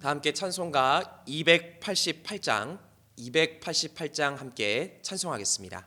다 함께 찬송가 288장 함께 찬송하겠습니다.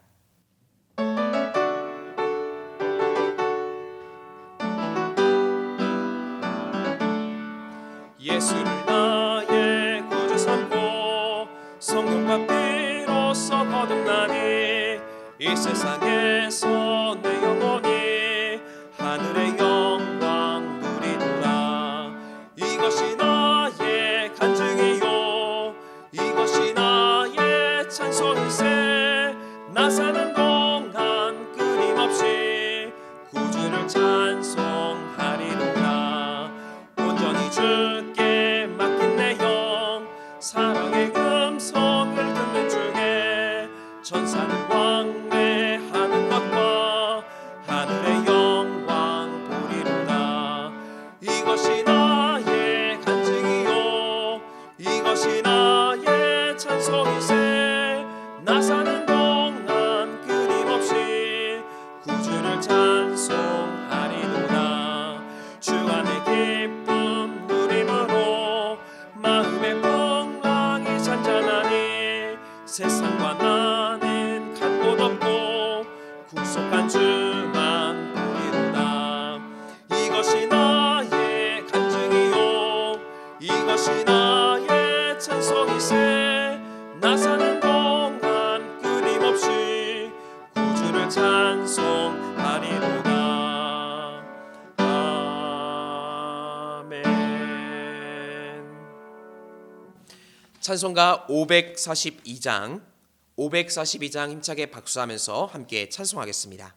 예수를 나의 구주 삼고 성령과 피로써 거듭나니 이 세상에서 내 영혼이 하늘의 영광 누리노라. 이것이 나의 간증이요 이것이 나의 찬송일세. 나 사는 동안 끊임없이 구주를 찬송하리로라. 온전히 주께 맡긴 내 영 사랑의 음성을 듣는 중에 천사는 왕래하는 것과 하늘의 영광 보리로다. 이것이 나의 간증이요 이것이 나의 찬송일세. 나 사는 동안 끊임없이 구주를 찬송하리로다. 주 안에 기쁨 누림으로 마음의 평강이 잔잔하니 세상과 나는 갈 곳 없고 구속한 주만 보리로다. 이것이 나의 간증이요 이것이 나의 찬송일세. 나 사는 동안 끊임없이 구주를 찬송하리로다. 아멘. 찬송가 542장 힘차게 박수하면서 함께 찬송하겠습니다.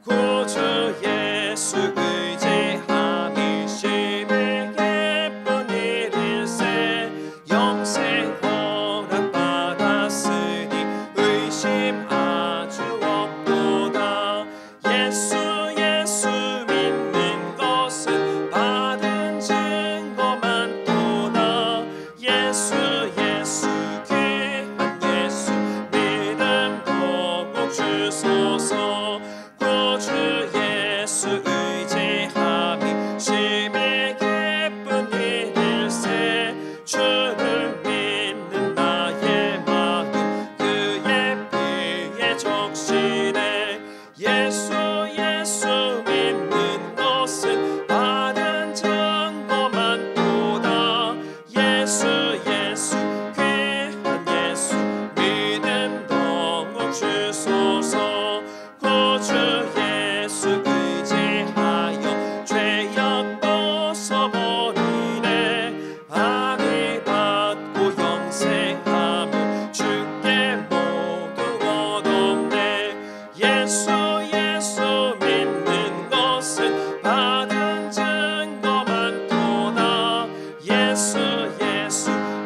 구주 예수 의지함이 심히 기쁜 일일세. 영생 허락받았으니 의심 아주 없도다. 예수 믿는 것은 받은 증거만 도다. 예수 귀한 예수 믿음 더욱 주소서. 구주 예수 의지함이 심히 기쁜 일일세. 주를 믿는 나의 마음 그의 피에 적시네. 예수 믿는 것은 받은 증거만 도다. 예수 귀한 예수 믿음 더욱 주소서. 구주 예수 의지하여 죄악 벗어버리네. 아니 받고 영생하며 주께 모두 얻었네. 예수 믿는 것은 받은 증거만 도다. 예수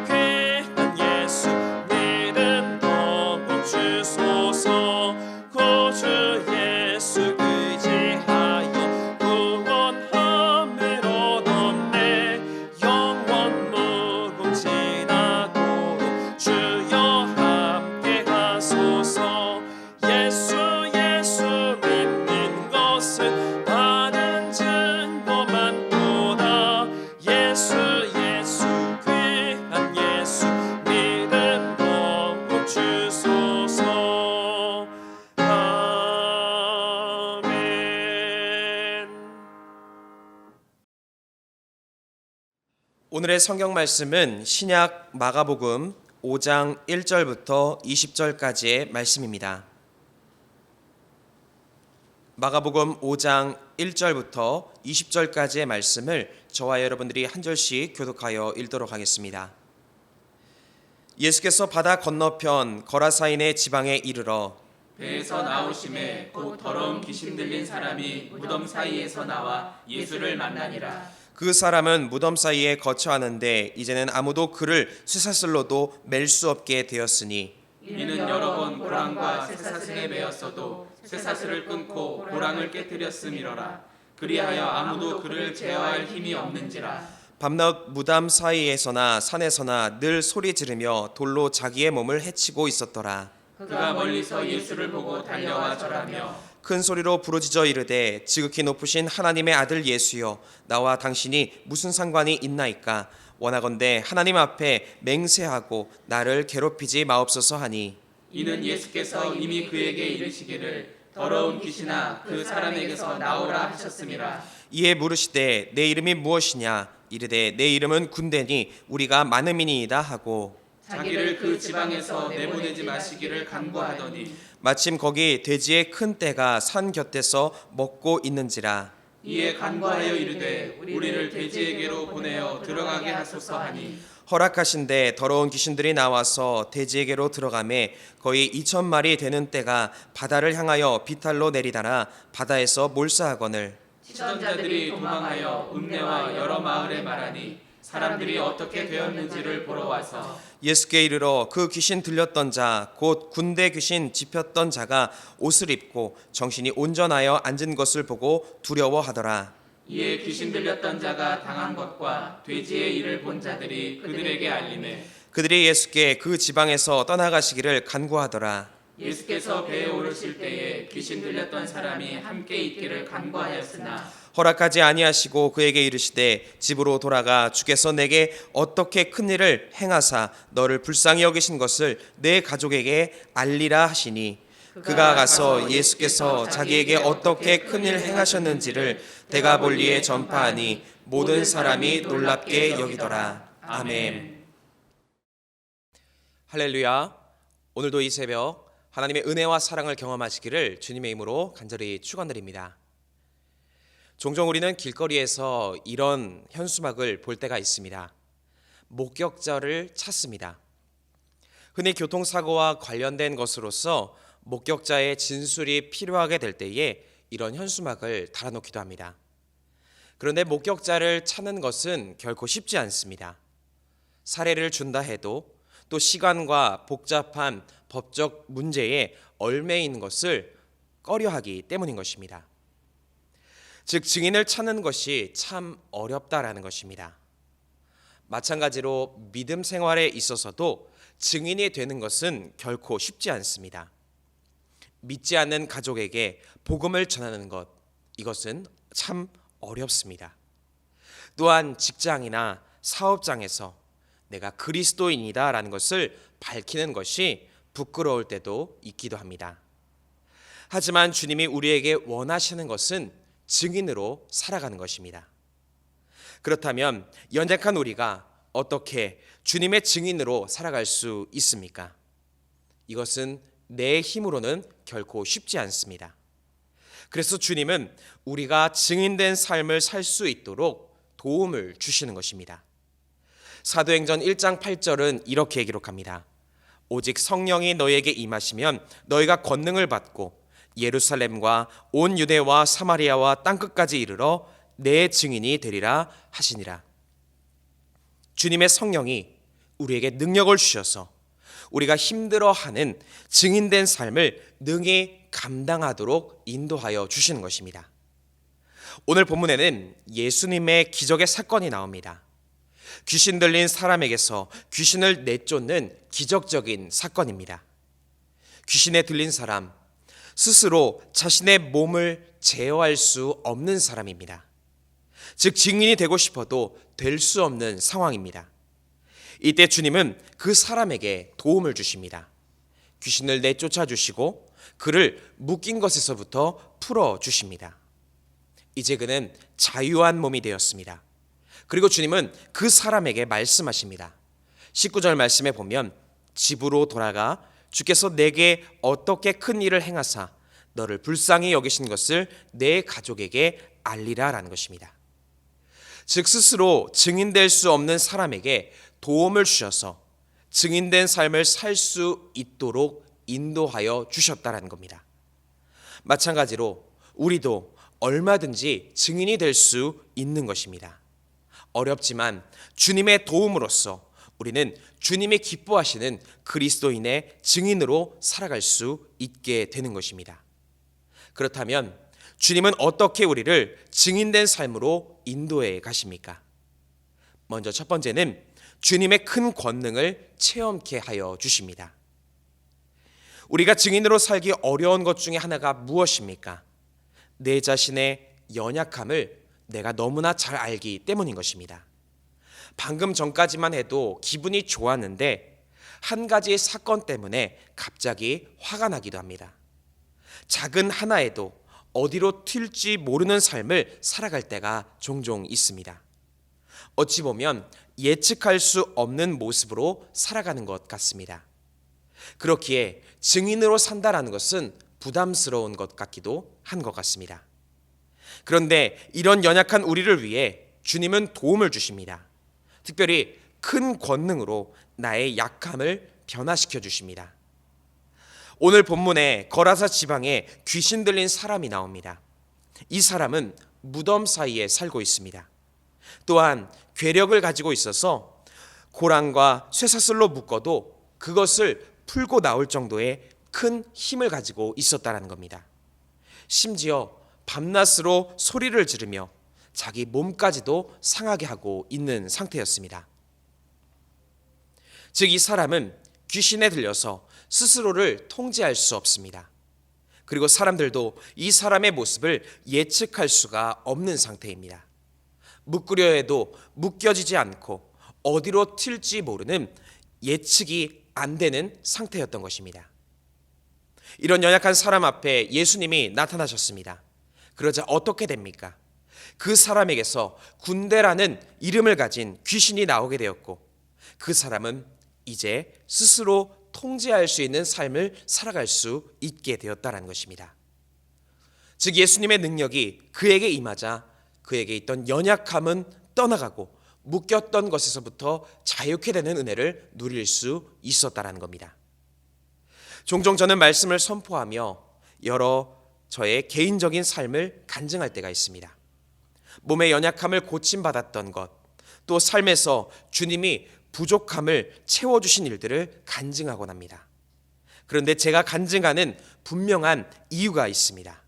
귀한 예수 믿음 더욱 주소서. 구주 예수 의지하여 구원함을 얻었네. 영원 무궁지나도록 주여 함께 하소서. 예수 믿는 것은 받은 증거만 도다. 예수 귀한 예수 믿음 더욱 주소서. 아멘. 오늘의 성경 말씀은 신약 마가복음 5장 1절부터 20절까지의 말씀입니다. 마가복음 5장 1절부터 20절까지의 말씀을 저와 여러분들이 한 절씩 교독하여 읽도록 하겠습니다. 예수께서 바다 건너편 거라사인의 지방에 이르러 배에서 나오심에 곧 더러운 귀신 들린 사람이 무덤 사이에서 나와 예수를 만나니라. 그 사람은 무덤 사이에 거처하는데 이제는 아무도 그를 쇠사슬로도 맬 수 없게 되었으니 이는 여러 번 고랑과 쇠사슬에 매였어도 쇠사슬을 끊고 고랑을 깨뜨렸음이로라. 그리하여 아무도 그를 제어할 힘이 없는지라. 밤낮 무덤 사이에서나 산에서나 늘 소리 지르며 돌로 자기의 몸을 해치고 있었더라. 그가 멀리서 예수를 보고 달려와 절하며 큰 소리로 부르짖어 이르되 지극히 높으신 하나님의 아들 예수여 나와 당신이 무슨 상관이 있나이까 원하건대 하나님 앞에 맹세하고 나를 괴롭히지 마옵소서 하니 이는 예수께서 이미 그에게 이르시기를 더러운 귀신아 그 사람에게서 나오라 하셨음이라. 이에 물으시되 내 이름이 무엇이냐 이르되 내 이름은 군대니 우리가 많음이니이다 하고 자기를 그 지방에서 내보내지 마시기를 간구하더니 마침 거기 돼지의 큰 떼가 산 곁에서 먹고 있는지라 이에 간구하여 이르되 우리를 돼지에게로 보내어 들어가게 하소서 하니 허락하신데 더러운 귀신들이 나와서 돼지에게로 들어가매 거의 2,000마리 되는 떼가 바다를 향하여 비탈로 내리다라 바다에서 몰사하거늘 치던 자들이 도망하여 읍내와 여러 마을에 말하니 사람들이 어떻게 되었는지를 보러 와서 예수께 이르러 그 귀신 들렸던 자 곧 군대 귀신 집혔던 자가 옷을 입고 정신이 온전하여 앉은 것을 보고 두려워하더라. 이에 귀신 들렸던 자가 당한 것과 돼지의 일을 본 자들이 그들에게 알리매 그들이 예수께 그 지방에서 떠나가시기를 간구하더라. 예수께서 배에 오르실 때에 귀신 들렸던 사람이 함께 있기를 간구하였으나 허락하지 아니하시고 그에게 이르시되 집으로 돌아가 주께서 내게 어떻게 큰 일을 행하사 너를 불쌍히 여기신 것을 내 가족에게 알리라 하시니 그가 가서 예수께서 자기에게 어떻게 큰 일을 행하셨는지를 데가볼리에 전파하니 모든 사람이 놀랍게 여기더라. 아멘. 할렐루야. 오늘도 이 새벽 하나님의 은혜와 사랑을 경험하시기를 주님의 이름으로 간절히 축원드립니다. 종종 우리는 길거리에서 이런 현수막을 볼 때가 있습니다. 목격자를 찾습니다. 흔히 교통사고와 관련된 것으로서 목격자의 진술이 필요하게 될 때에 이런 현수막을 달아놓기도 합니다. 그런데 목격자를 찾는 것은 결코 쉽지 않습니다. 사례를 준다 해도 또 시간과 복잡한 법적 문제에 얽매이는 것을 꺼려하기 때문인 것입니다. 즉 증인을 찾는 것이 참 어렵다라는 것입니다. 마찬가지로 믿음 생활에 있어서도 증인이 되는 것은 결코 쉽지 않습니다. 믿지 않는 가족에게 복음을 전하는 것, 이것은 참 어렵습니다. 또한 직장이나 사업장에서 내가 그리스도인이다라는 것을 밝히는 것이 부끄러울 때도 있기도 합니다. 하지만 주님이 우리에게 원하시는 것은 증인으로 살아가는 것입니다. 그렇다면 연약한 우리가 어떻게 주님의 증인으로 살아갈 수 있습니까? 이것은 내 힘으로는 결코 쉽지 않습니다. 그래서 주님은 우리가 증인된 삶을 살 수 있도록 도움을 주시는 것입니다. 사도행전 1장 8절은 이렇게 기록합니다. 오직 성령이 너희에게 임하시면 너희가 권능을 받고 예루살렘과 온 유대와 사마리아와 땅끝까지 이르러 내 증인이 되리라 하시니라. 주님의 성령이 우리에게 능력을 주셔서 우리가 힘들어하는 증인된 삶을 능히 감당하도록 인도하여 주시는 것입니다. 오늘 본문에는 예수님의 기적의 사건이 나옵니다. 귀신 들린 사람에게서 귀신을 내쫓는 기적적인 사건입니다. 귀신에 들린 사람, 스스로 자신의 몸을 제어할 수 없는 사람입니다. 즉 증인이 되고 싶어도 될 수 없는 상황입니다. 이때 주님은 그 사람에게 도움을 주십니다. 귀신을 내쫓아 주시고 그를 묶인 것에서부터 풀어 주십니다. 이제 그는 자유한 몸이 되었습니다. 그리고 주님은 그 사람에게 말씀하십니다. 19절 말씀에 보면 집으로 돌아가 주께서 내게 어떻게 큰 일을 행하사 너를 불쌍히 여기신 것을 내 가족에게 알리라라는 것입니다. 즉 스스로 증인될 수 없는 사람에게 도움을 주셔서 증인된 삶을 살 수 있도록 인도하여 주셨다라는 겁니다. 마찬가지로 우리도 얼마든지 증인이 될 수 있는 것입니다. 어렵지만 주님의 도움으로써 우리는 주님이 기뻐하시는 그리스도인의 증인으로 살아갈 수 있게 되는 것입니다. 그렇다면 주님은 어떻게 우리를 증인된 삶으로 인도해 가십니까? 먼저 첫 번째는 주님의 큰 권능을 체험케 하여 주십니다. 우리가 증인으로 살기 어려운 것 중에 하나가 무엇입니까? 내 자신의 연약함을 내가 너무나 잘 알기 때문인 것입니다. 방금 전까지만 해도 기분이 좋았는데 한 가지 사건 때문에 갑자기 화가 나기도 합니다. 작은 하나에도 어디로 튈지 모르는 삶을 살아갈 때가 종종 있습니다. 어찌 보면 예측할 수 없는 모습으로 살아가는 것 같습니다. 그렇기에 증인으로 산다라는 것은 부담스러운 것 같기도 한 것 같습니다. 그런데 이런 연약한 우리를 위해 주님은 도움을 주십니다. 특별히 큰 권능으로 나의 약함을 변화시켜 주십니다. 오늘 본문에 거라사 지방에 귀신 들린 사람이 나옵니다. 이 사람은 무덤 사이에 살고 있습니다. 또한 괴력을 가지고 있어서 고랑과 쇠사슬로 묶어도 그것을 풀고 나올 정도의 큰 힘을 가지고 있었다는 겁니다. 심지어 밤낮으로 소리를 지르며 자기 몸까지도 상하게 하고 있는 상태였습니다. 즉 이 사람은 귀신에 들려서 스스로를 통제할 수 없습니다. 그리고 사람들도 이 사람의 모습을 예측할 수가 없는 상태입니다. 묶으려 해도 묶여지지 않고 어디로 튈지 모르는 예측이 안 되는 상태였던 것입니다. 이런 연약한 사람 앞에 예수님이 나타나셨습니다. 그러자 어떻게 됩니까? 그 사람에게서 군대라는 이름을 가진 귀신이 나오게 되었고 그 사람은 이제 스스로 통제할 수 있는 삶을 살아갈 수 있게 되었다는 것입니다. 즉 예수님의 능력이 그에게 임하자 그에게 있던 연약함은 떠나가고 묶였던 것에서부터 자유케 되는 은혜를 누릴 수 있었다는 겁니다. 종종 저는 말씀을 선포하며 여러 저의 개인적인 삶을 간증할 때가 있습니다. 몸의 연약함을 고침받았던 것, 또 삶에서 주님이 부족함을 채워주신 일들을 간증하곤 합니다. 그런데 제가 간증하는 분명한 이유가 있습니다.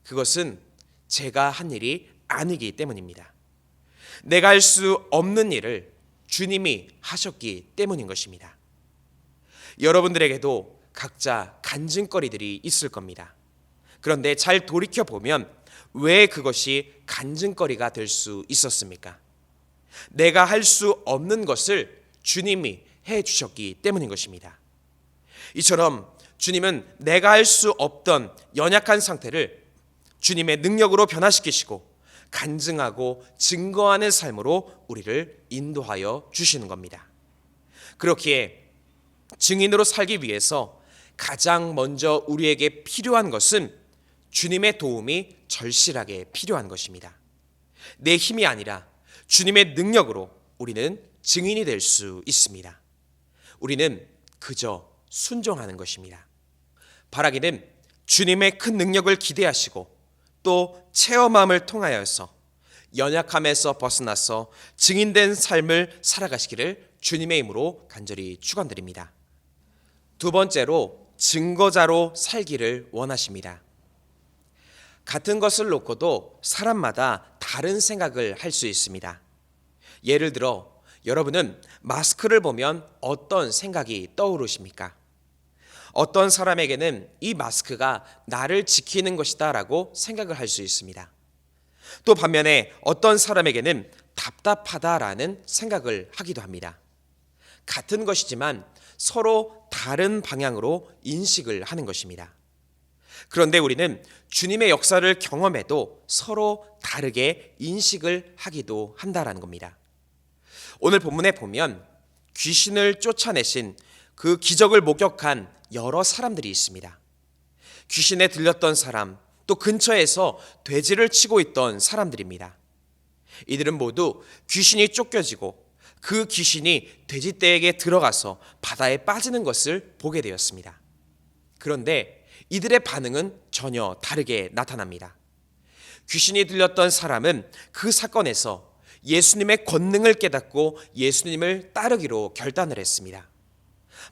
그것은 제가 한 일이 아니기 때문입니다. 내가 할 수 없는 일을 주님이 하셨기 때문인 것입니다. 여러분들에게도 각자 간증거리들이 있을 겁니다. 그런데 잘 돌이켜보면 왜 그것이 간증거리가 될 수 있었습니까? 내가 할 수 없는 것을 주님이 해주셨기 때문인 것입니다. 이처럼 주님은 내가 할 수 없던 연약한 상태를 주님의 능력으로 변화시키시고 간증하고 증거하는 삶으로 우리를 인도하여 주시는 겁니다. 그렇기에 증인으로 살기 위해서 가장 먼저 우리에게 필요한 것은 주님의 도움이 절실하게 필요한 것입니다. 내 힘이 아니라 주님의 능력으로 우리는 증인이 될 수 있습니다. 우리는 그저 순종하는 것입니다. 바라기는 주님의 큰 능력을 기대하시고 또 체험함을 통하여서 연약함에서 벗어나서 증인된 삶을 살아가시기를 주님의 이름으로 간절히 축원드립니다. 두 번째로 증거자로 살기를 원하십니다. 같은 것을 놓고도 사람마다 다른 생각을 할 수 있습니다. 예를 들어 여러분은 마스크를 보면 어떤 생각이 떠오르십니까? 어떤 사람에게는 이 마스크가 나를 지키는 것이다 라고 생각을 할 수 있습니다. 또 반면에 어떤 사람에게는 답답하다라는 생각을 하기도 합니다. 같은 것이지만 서로 다른 방향으로 인식을 하는 것입니다. 그런데 우리는 주님의 역사를 경험해도 서로 다르게 인식을 하기도 한다라는 겁니다. 오늘 본문에 보면 귀신을 쫓아내신 그 기적을 목격한 여러 사람들이 있습니다. 귀신에 들렸던 사람, 또 근처에서 돼지를 치고 있던 사람들입니다. 이들은 모두 귀신이 쫓겨지고 그 귀신이 돼지떼에게 들어가서 바다에 빠지는 것을 보게 되었습니다. 그런데 이들의 반응은 전혀 다르게 나타납니다. 귀신이 들렸던 사람은 그 사건에서 예수님의 권능을 깨닫고 예수님을 따르기로 결단을 했습니다.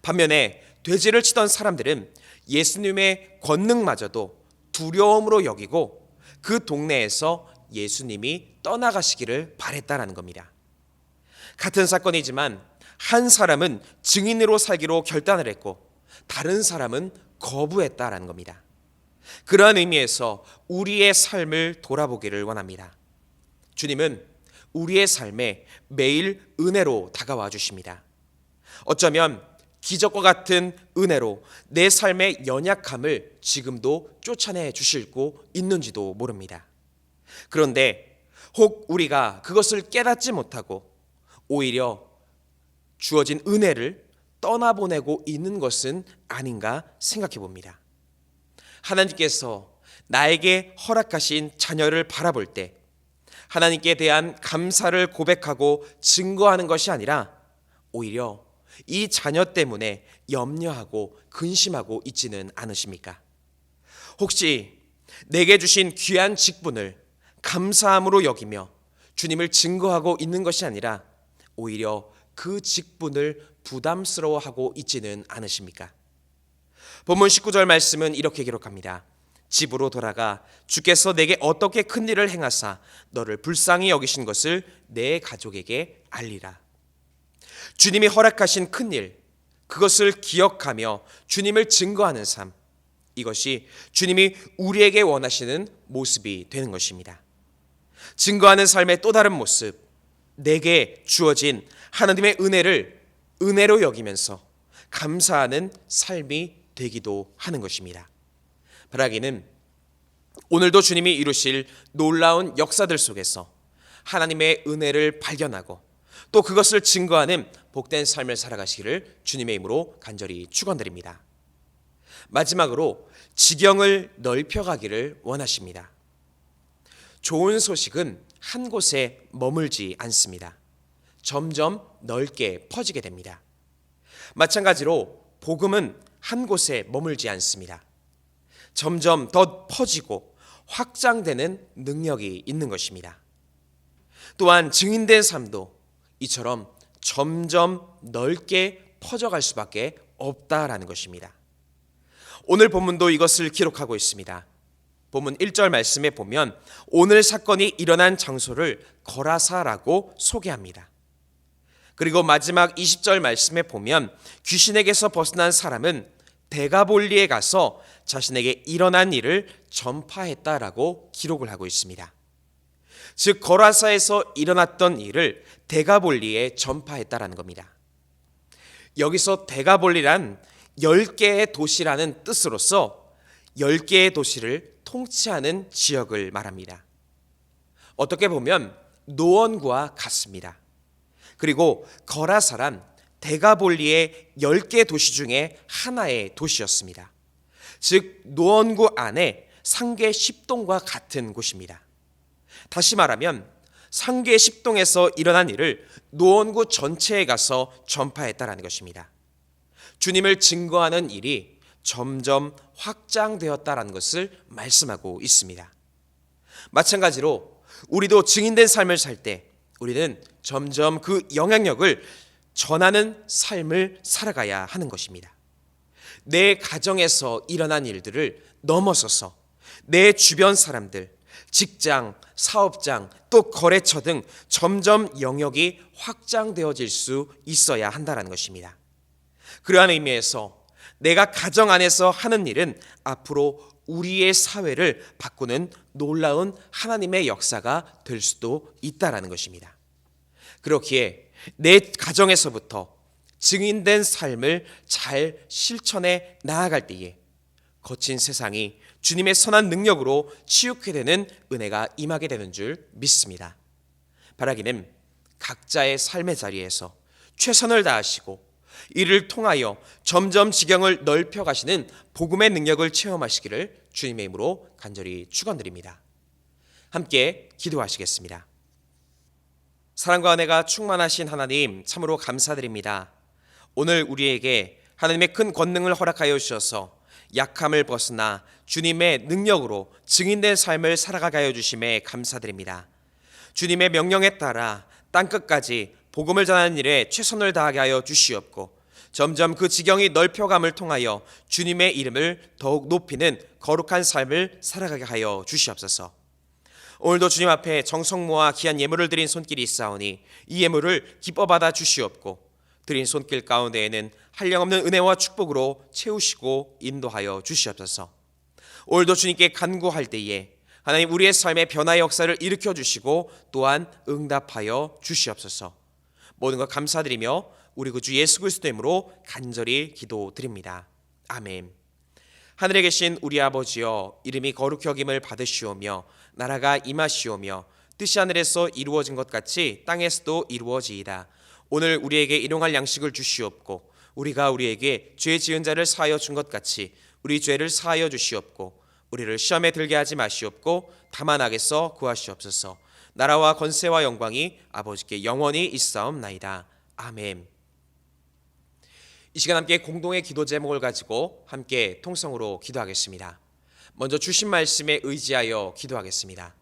반면에 돼지를 치던 사람들은 예수님의 권능마저도 두려움으로 여기고 그 동네에서 예수님이 떠나가시기를 바랬다는 겁니다. 같은 사건이지만 한 사람은 증인으로 살기로 결단을 했고 다른 사람은 거부했다라는 겁니다. 그러한 의미에서 우리의 삶을 돌아보기를 원합니다. 주님은 우리의 삶에 매일 은혜로 다가와 주십니다. 어쩌면 기적과 같은 은혜로 내 삶의 연약함을 지금도 쫓아내 주시고 있는지도 모릅니다. 그런데 혹 우리가 그것을 깨닫지 못하고 오히려 주어진 은혜를 떠나보내고 있는 것은 아닌가 생각해 봅니다. 하나님께서 나에게 허락하신 자녀를 바라볼 때 하나님께 대한 감사를 고백하고 증거하는 것이 아니라 오히려 이 자녀 때문에 염려하고 근심하고 있지는 않으십니까? 혹시 내게 주신 귀한 직분을 감사함으로 여기며 주님을 증거하고 있는 것이 아니라 오히려 그 직분을 부담스러워하고 있지는 않으십니까? 본문 19절 말씀은 이렇게 기록합니다. 집으로 돌아가 주께서 내게 어떻게 큰 일을 행하사 너를 불쌍히 여기신 것을 내 가족에게 알리라. 주님이 허락하신 큰 일, 그것을 기억하며 주님을 증거하는 삶, 이것이 주님이 우리에게 원하시는 모습이 되는 것입니다. 증거하는 삶의 또 다른 모습, 내게 주어진 하나님의 은혜를 은혜로 여기면서 감사하는 삶이 되기도 하는 것입니다. 바라기는 오늘도 주님이 이루실 놀라운 역사들 속에서 하나님의 은혜를 발견하고 또 그것을 증거하는 복된 삶을 살아가시기를 주님의 이름으로 간절히 축원드립니다. 마지막으로 지경을 넓혀가기를 원하십니다. 좋은 소식은 한 곳에 머물지 않습니다. 점점 넓게 퍼지게 됩니다. 마찬가지로 복음은 한 곳에 머물지 않습니다. 점점 더 퍼지고 확장되는 능력이 있는 것입니다. 또한 증인된 삶도 이처럼 점점 넓게 퍼져갈 수밖에 없다라는 것입니다. 오늘 본문도 이것을 기록하고 있습니다. 본문 1절 말씀에 보면 오늘 사건이 일어난 장소를 거라사라고 소개합니다. 그리고 마지막 20절 말씀에 보면 귀신에게서 벗어난 사람은 데가볼리에 가서 자신에게 일어난 일을 전파했다라고 기록을 하고 있습니다. 즉 거라사에서 일어났던 일을 데가볼리에 전파했다라는 겁니다. 여기서 데가볼리란 10개의 도시라는 뜻으로서 10개의 도시를 통치하는 지역을 말합니다. 어떻게 보면 노원구와 같습니다. 그리고 거라사란 데가볼리의 10개 도시 중에 하나의 도시였습니다. 즉 노원구 안에 상계 10동과 같은 곳입니다. 다시 말하면 상계 10동에서 일어난 일을 노원구 전체에 가서 전파했다라는 것입니다. 주님을 증거하는 일이 점점 확장되었다라는 것을 말씀하고 있습니다. 마찬가지로 우리도 증인된 삶을 살 때 우리는 점점 그 영향력을 전하는 삶을 살아가야 하는 것입니다. 내 가정에서 일어난 일들을 넘어서서 내 주변 사람들, 직장, 사업장, 또 거래처 등 점점 영역이 확장되어질 수 있어야 한다는 것입니다. 그러한 의미에서 내가 가정 안에서 하는 일은 앞으로 우리의 사회를 바꾸는 놀라운 하나님의 역사가 될 수도 있다라는 것입니다. 그렇기에 내 가정에서부터 증인된 삶을 잘 실천해 나아갈 때에 거친 세상이 주님의 선한 능력으로 치유케 되는 은혜가 임하게 되는 줄 믿습니다. 바라기는 각자의 삶의 자리에서 최선을 다하시고 이를 통하여 점점 지경을 넓혀 가시는 복음의 능력을 체험하시기를 주님의 이름으로 간절히 축원드립니다. 함께 기도하시겠습니다. 사랑과 은혜가 충만하신 하나님 참으로 감사드립니다. 오늘 우리에게 하나님의 큰 권능을 허락하여 주셔서 약함을 벗어나 주님의 능력으로 증인된 삶을 살아가게 하여 주심에 감사드립니다. 주님의 명령에 따라 땅끝까지 복음을 전하는 일에 최선을 다하게 하여 주시옵고 점점 그 지경이 넓혀감을 통하여 주님의 이름을 더욱 높이는 거룩한 삶을 살아가게 하여 주시옵소서. 오늘도 주님 앞에 정성 모아 귀한 예물을 드린 손길이 있사오니 이 예물을 기뻐 받아 주시옵고 드린 손길 가운데에는 한량없는 은혜와 축복으로 채우시고 인도하여 주시옵소서. 오늘도 주님께 간구할 때에 하나님 우리의 삶의 변화의 역사를 일으켜 주시고 또한 응답하여 주시옵소서. 모든 것 감사드리며 우리 구주 예수 그리스도의 이름으로 간절히 기도드립니다. 아멘. 하늘에 계신 우리 아버지여, 이름이 거룩히 여김을 받으시오며 나라가 임하시오며 뜻이 하늘에서 이루어진 것 같이 땅에서도 이루어지이다. 오늘 우리에게 일용할 양식을 주시옵고 우리가 우리에게 죄 지은 자를 사하여 준 것 같이 우리 죄를 사하여 주시옵고 우리를 시험에 들게 하지 마시옵고 다만 악에서 구하시옵소서. 나라와 권세와 영광이 아버지께 영원히 있사옵나이다. 아멘. 이 시간 함께 공동의 기도 제목을 가지고 함께 통성으로 기도하겠습니다. 먼저 주신 말씀에 의지하여 기도하겠습니다.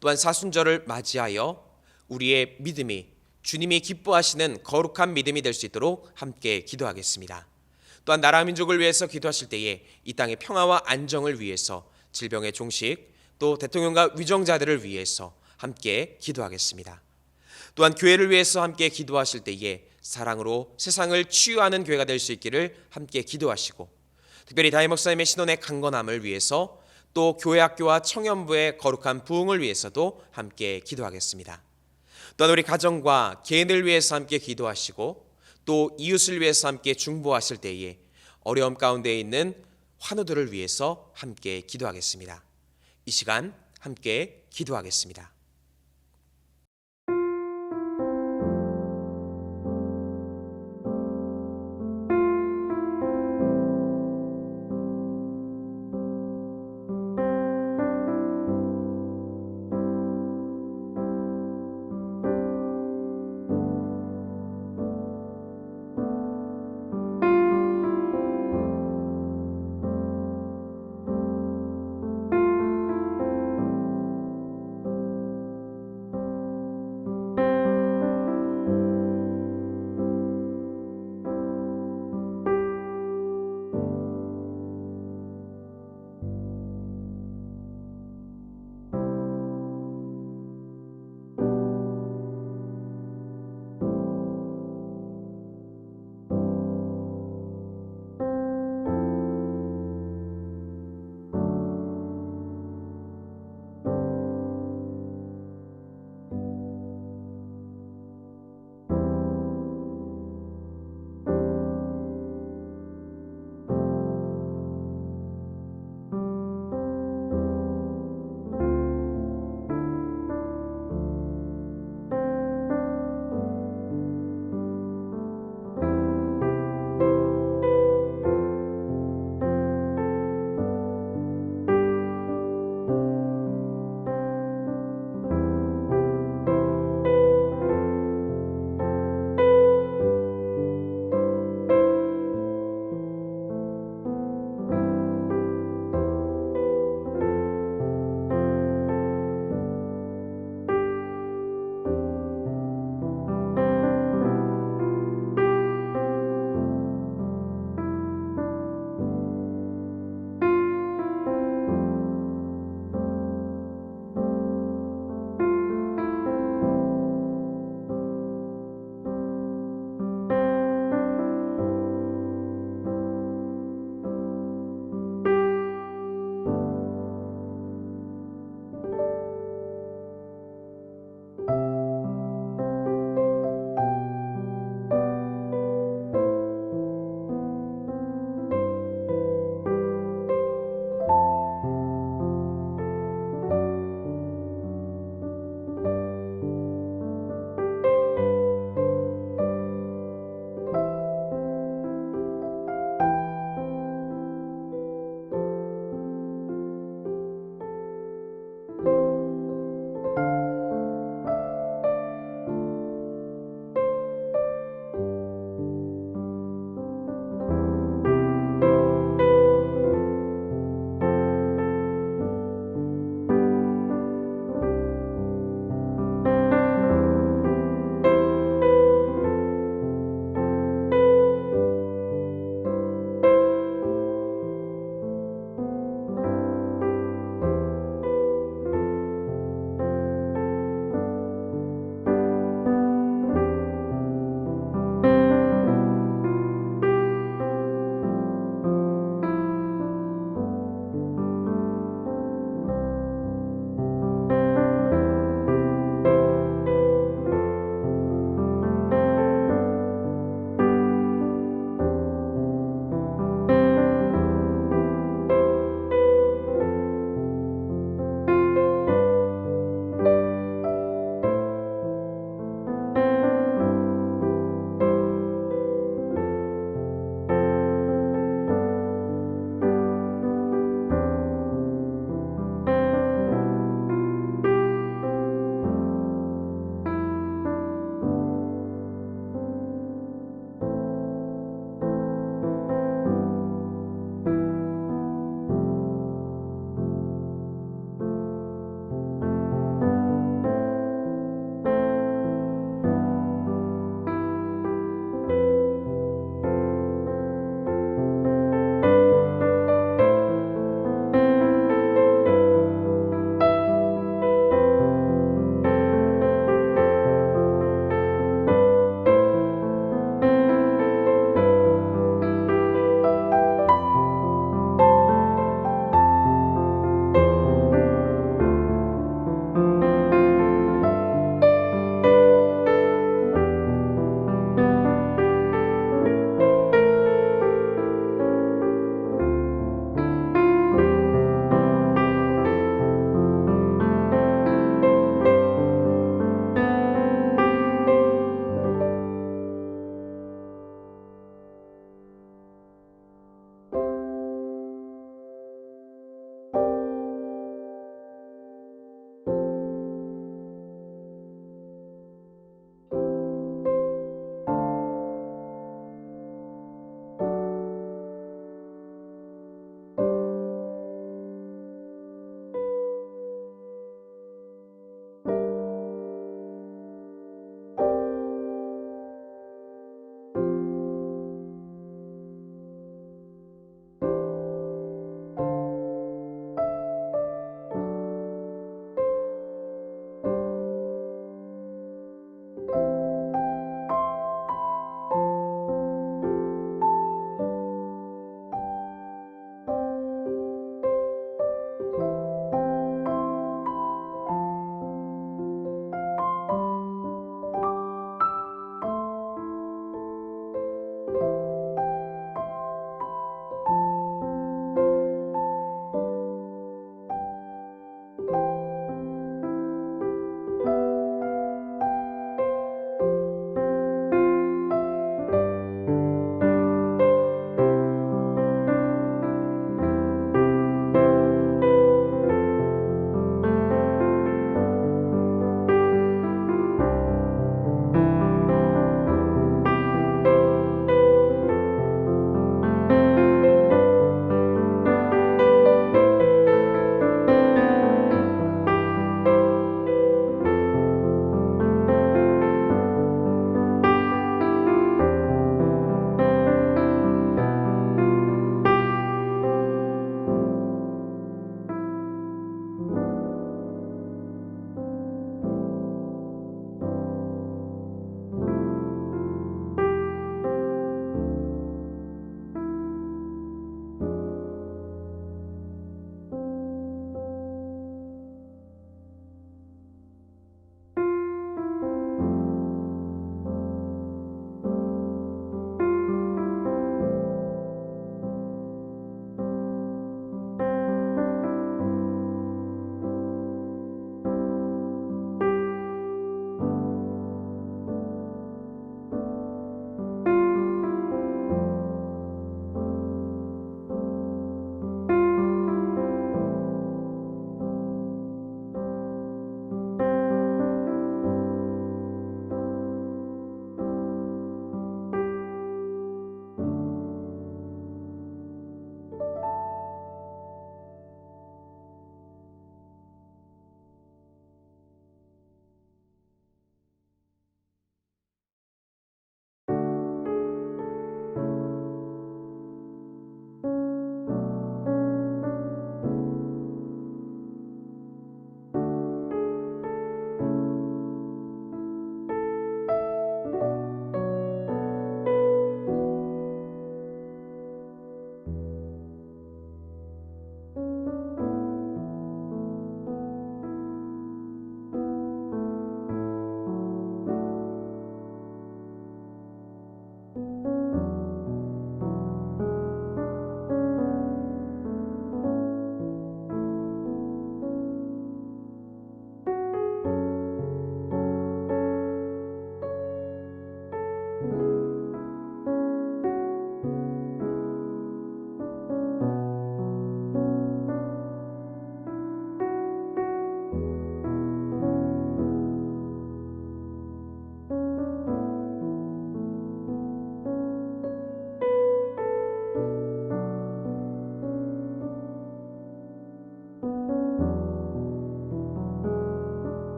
또한 사순절을 맞이하여 우리의 믿음이 주님이 기뻐하시는 거룩한 믿음이 될 수 있도록 함께 기도하겠습니다. 또한 나라 민족을 위해서 기도하실 때에 이 땅의 평화와 안정을 위해서, 질병의 종식, 또 대통령과 위정자들을 위해서 함께 기도하겠습니다. 또한 교회를 위해서 함께 기도하실 때에 사랑으로 세상을 치유하는 교회가 될 수 있기를 함께 기도하시고, 특별히 다임 목사님의 신혼의 강건함을 위해서, 또 교회 학교와 청년부의 거룩한 부흥을 위해서도 함께 기도하겠습니다. 또한 우리 가정과 개인을 위해서 함께 기도하시고 또 이웃을 위해서 함께 중보하실 때에 어려움 가운데 있는 환우들을 위해서 함께 기도하겠습니다. 이 시간 함께 기도하겠습니다.